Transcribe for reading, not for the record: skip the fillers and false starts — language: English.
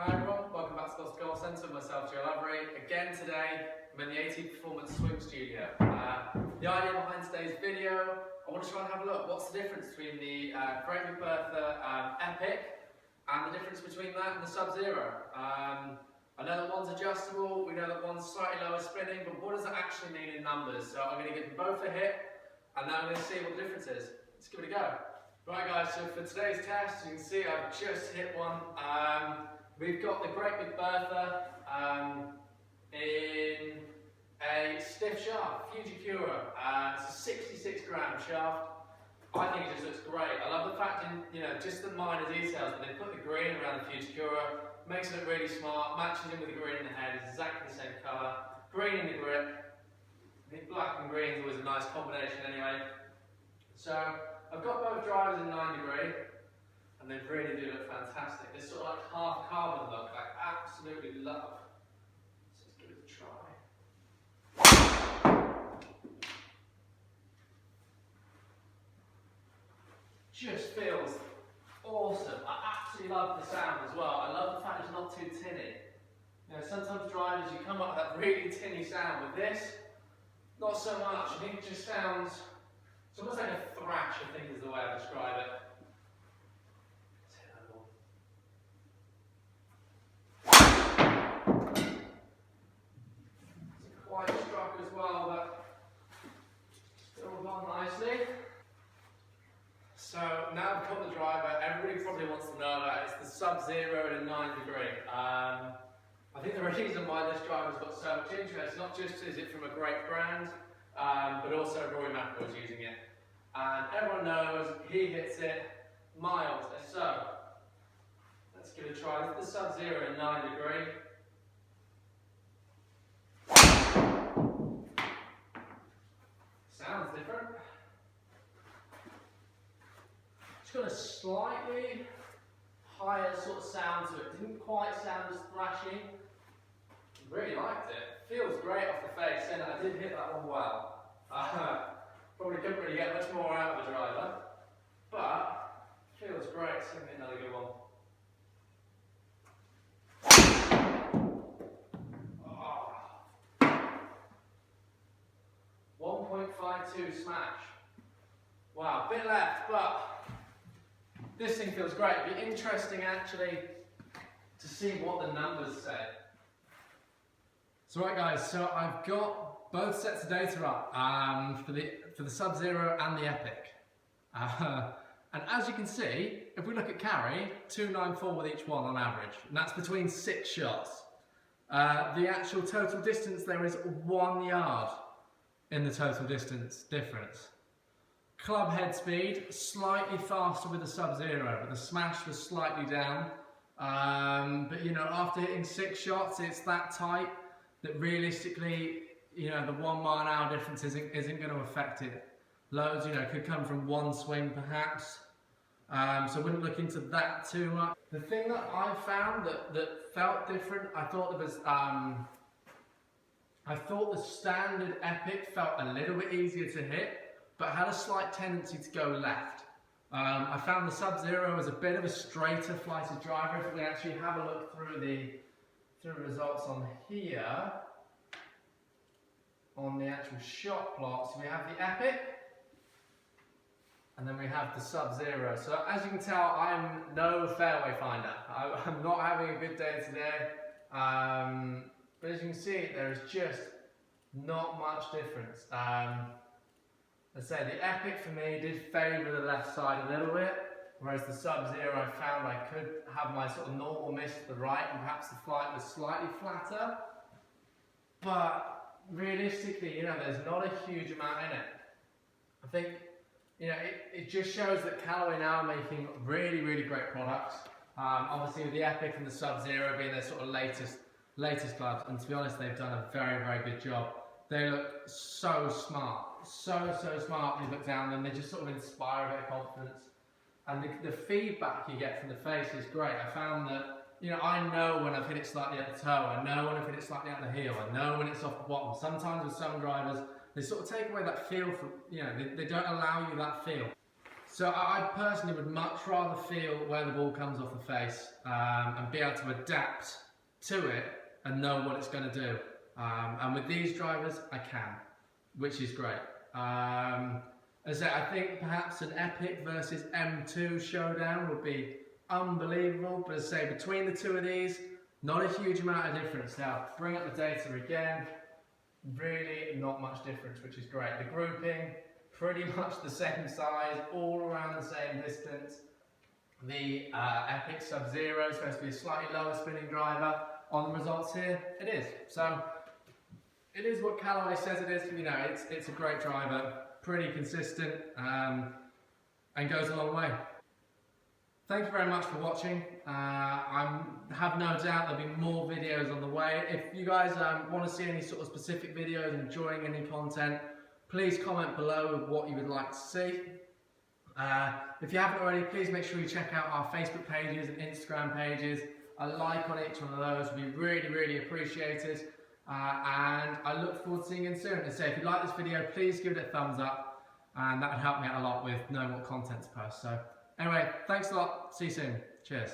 Hi everyone, welcome back to the Golf Centre, myself Joe Lavery. Again today, I'm in the AT Performance Swing Studio. The idea behind today's video, I want to try and have a look, what's the difference between the Great Big Bertha Epic and the difference between that and the Sub-Zero. I know that one's adjustable, we know that one's slightly lower spinning, but what does it actually mean in numbers? So I'm going to give them both a hit, and then I'm going to see what the difference is. Let's give it a go. Right guys, so for today's test, you can see I've just hit one. We've got the Great Big Bertha in a stiff shaft, Fujikura. It's a 66 gram shaft. I think it just looks great. I love the fact just the minor details, but they put the green around the Fujikura, makes it look really smart, matches in with the green in the head, it's exactly the same colour. Green in the grip. I think black and green is always a nice combination anyway. So I've got both drivers in 9 degree. And they really do look fantastic. This sort of like half carbon look I absolutely love. So let's give it a try. Just feels awesome. I absolutely love the sound as well. I love the fact it's not too tinny. You know, sometimes drivers you come up with that really tinny sound. With this, not so much. I think it just sounds, it's almost like a thrash, I think is the way I describe it. As well, but still gone nicely. So now I've got the driver, everybody probably wants to know about it. It's the Sub-Zero in a 9 degree. I think the reason why this driver's got so much interest, not just is it from a great brand, but also Rory McIlroy's using it. And everyone knows he hits it miles. So let's give it a try. This is the Sub-Zero in 9 degree. Sounds different. It's got a slightly higher sort of sound to it. Didn't quite sound as thrashy. Really liked it. Feels great off the face, and I did hit that one well. Probably couldn't really get much more out of the driver, but feels great. So another good one. 1.52 smash. Wow, a bit left, but this thing feels great. It'd be interesting actually to see what the numbers say. So right guys, so I've got both sets of data up for the Sub-Zero and the Epic. And as you can see, if we look at carry, 294 with each one on average, and that's between 6 shots. The actual total distance there is 1 yard in the total distance difference. Club head speed, slightly faster with the Sub-Zero, but the smash was slightly down. But you know, after hitting 6 shots, it's that tight that realistically, you know, the 1 mile an hour difference isn't going to affect it. Loads, you know, could come from one swing perhaps. So I wouldn't look into that too much. The thing that I found that felt different, I thought there was, I thought the standard Epic felt a little bit easier to hit, but had a slight tendency to go left. I found the Sub-Zero was a bit of a straighter flighted driver. If we actually have a look through the results on here, on the actual shot plots, we have the Epic, and then we have the Sub-Zero. So as you can tell, I'm no fairway finder. I'm not having a good day today. But as you can see, there is just not much difference. As I say, the Epic for me did favour the left side a little bit, whereas the Sub-Zero I found I could have my sort of normal miss to the right, and perhaps the flight was slightly flatter. But realistically, you know, there's not a huge amount in it. I think, you know, it just shows that Callaway now are making really, really great products. Obviously with the Epic and the Sub-Zero being their sort of latest clubs, and to be honest, they've done a very, very good job. They look so smart, so smart when you look down them. They just sort of inspire a bit of confidence. And the feedback you get from the face is great. I found that, you know, I know when I've hit it slightly at the toe, I know when I've hit it slightly at the heel, I know when it's off the bottom. Sometimes with some drivers, they sort of take away that feel from, you know, they don't allow you that feel. So I personally would much rather feel where the ball comes off the face and be able to adapt to it and know what it's going to do. And with these drivers, I can, which is great. As I say, I think perhaps an Epic versus M2 showdown would be unbelievable. But as I say, between the two of these, not a huge amount of difference. Now, bring up the data again. Really not much difference, which is great. The grouping, pretty much the same size, all around the same distance. The Epic Sub-Zero is supposed to be a slightly lower spinning driver. On the results here, it is. So, it is what Callaway says it is. You know, it's a great driver, pretty consistent, and goes a long way. Thank you very much for watching. I have no doubt there'll be more videos on the way. If you guys want to see any sort of specific videos, enjoying any content, please comment below with what you would like to see. If you haven't already, please make sure you check out our Facebook pages and Instagram pages. A like on each one of those would be really, really appreciated. And I look forward to seeing you soon. And so if you like this video, please give it a thumbs up, and that would help me out a lot with knowing what content to post. So anyway, thanks a lot. See you soon. Cheers.